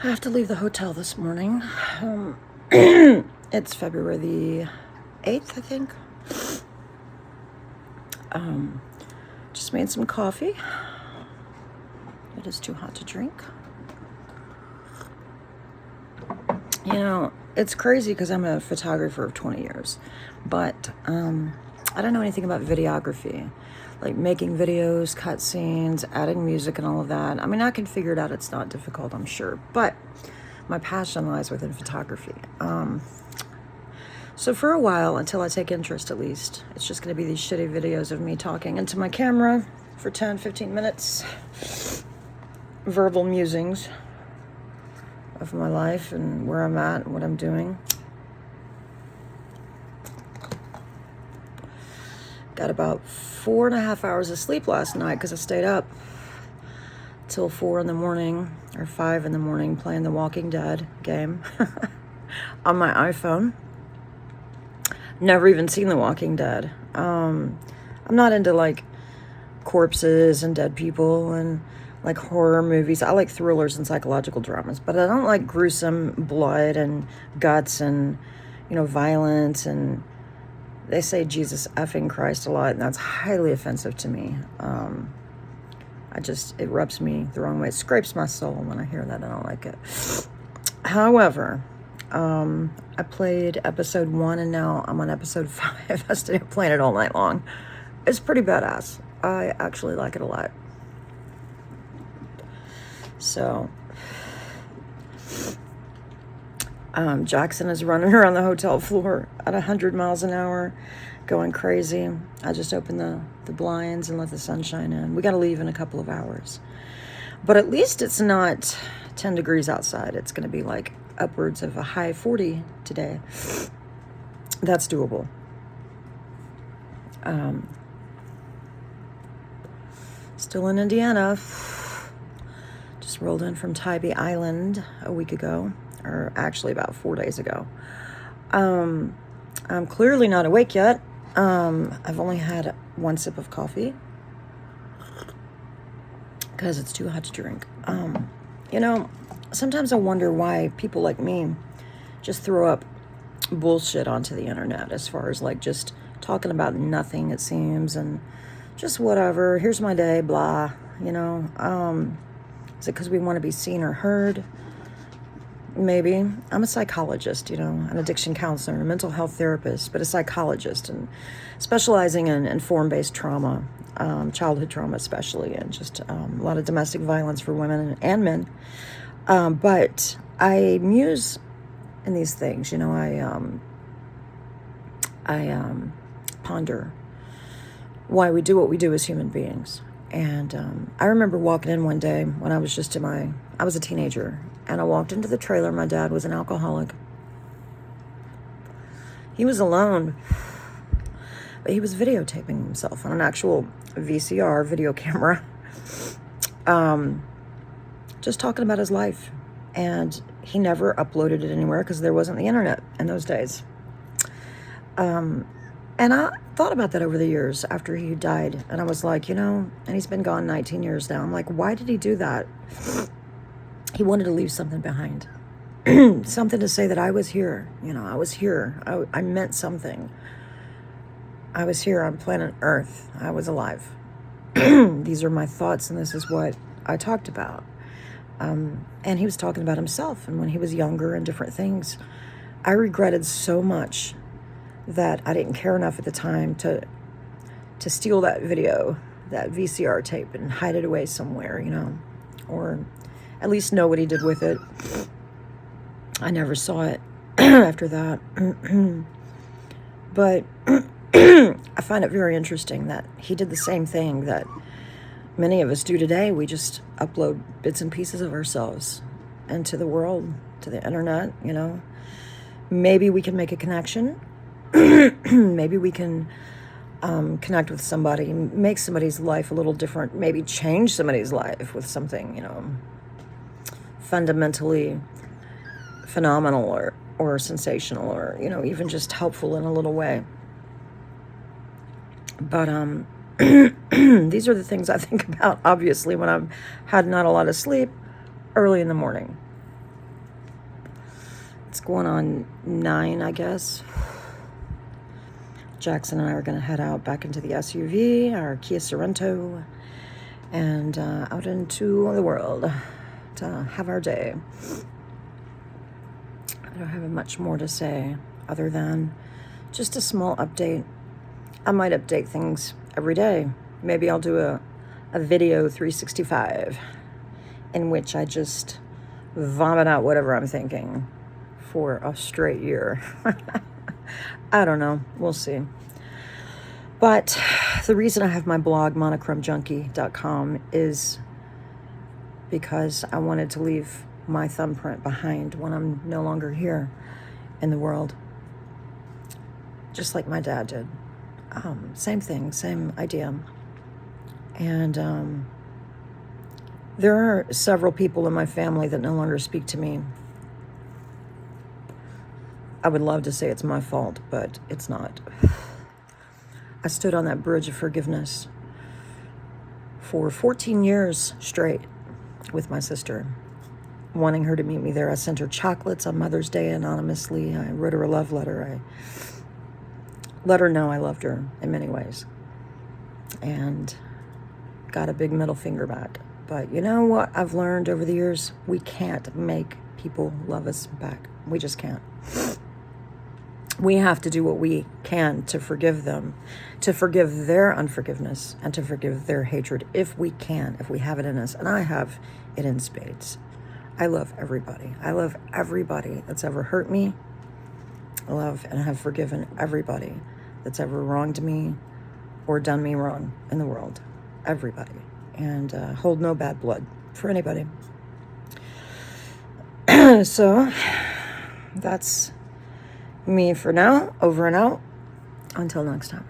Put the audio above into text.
I have to leave the hotel this morning. It's February the 8th, I think. Just made some coffee. It is too hot to drink. You know, it's crazy because I'm a photographer of 20 years, but I don't know anything about videography, like making videos, cut scenes, adding music and all of that. I mean, I can figure it out. It's not difficult, I'm sure, but my passion lies within photography. So for a while, until I take interest at least, it's just going to be these shitty videos of me talking into my camera for 10, 15 minutes. Verbal musings of my life and where I'm at and what I'm doing. Got about 4.5 hours of sleep last night because I stayed up till 4 in the morning or 5 in the morning playing the Walking Dead game on my iPhone. Never even seen The Walking Dead. I'm not into like corpses and dead people and like horror movies. I like thrillers and psychological dramas, but I don't like gruesome blood and guts and, violence. And they say Jesus effing Christ a lot, and that's highly offensive to me. It rubs me the wrong way. It scrapes my soul when I hear that. I don't like it. However, I played episode 1 and now I'm on episode 5. I stayed up playing it all night long. It's pretty badass. I actually like it a lot. So, Jackson is running around the hotel floor at 100 miles an hour, going crazy. I just opened the blinds and let the sunshine in. We got to leave in a couple of hours. But at least it's not 10 degrees outside. It's going to be like upwards of a high 40 today. That's doable. Still in Indiana. Just rolled in from Tybee Island a week ago, or actually about 4 days ago. I'm clearly not awake yet. I've only had one sip of coffee because it's too hot to drink. Sometimes I wonder why people like me just throw up bullshit onto the internet, as far as like just talking about nothing, it seems, and just whatever. Here's my day, blah, Is it because we want to be seen or heard? Maybe. I'm a psychologist, an addiction counselor, a mental health therapist, but a psychologist, and specializing in form-based trauma, childhood trauma especially, and just a lot of domestic violence for women and men. But I muse in these things, I ponder why we do what we do as human beings. And I remember walking in one day when I was I was a teenager, and I walked into the trailer. My dad was an alcoholic. He was alone, but he was videotaping himself on an actual VCR video camera, just talking about his life. And he never uploaded it anywhere because there wasn't the internet in those days. And I thought about that over the years after he died. And I was like, and he's been gone 19 years now. I'm like, why did he do that? He wanted to leave something behind. Something to say that I was here. I was here. I meant something. I was here on planet Earth. I was alive. These are my thoughts, and this is what I talked about. And he was talking about himself and when he was younger and different things. I regretted so much that I didn't care enough at the time to steal that video, that VCR tape, and hide it away somewhere, or at least know what he did with it. I never saw it after that. But I find it very interesting that he did the same thing that many of us do today. We just upload bits and pieces of ourselves into the world, to the internet, Maybe we can make a connection. Maybe we can connect with somebody, make somebody's life a little different, maybe change somebody's life with something, fundamentally phenomenal or sensational, or, even just helpful in a little way. But these are the things I think about, obviously, when I've had not a lot of sleep early in the morning. It's going on 9, I guess. Jackson and I are going to head out back into the SUV, our Kia Sorento, and out into the world to have our day. I don't have much more to say other than just a small update. I might update things every day. Maybe I'll do a video 365 in which I just vomit out whatever I'm thinking for a straight year. I don't know. We'll see. But the reason I have my blog, monochromejunkie.com, is because I wanted to leave my thumbprint behind when I'm no longer here in the world. Just like my dad did. Same thing, same idea. And there are several people in my family that no longer speak to me. I would love to say it's my fault, but it's not. I stood on that bridge of forgiveness for 14 years straight with my sister, wanting her to meet me there. I sent her chocolates on Mother's Day anonymously. I wrote her a love letter. I let her know I loved her in many ways. And got a big middle finger back. But you know what I've learned over the years? We can't make people love us back. We just can't. We have to do what we can to forgive them, to forgive their unforgiveness, and to forgive their hatred if we can, if we have it in us. And I have it in spades. I love everybody. I love everybody that's ever hurt me. I love and have forgiven everybody that's ever wronged me or done me wrong in the world. Everybody. And hold no bad blood for anybody. So that's me for now. Over and out. Until next time.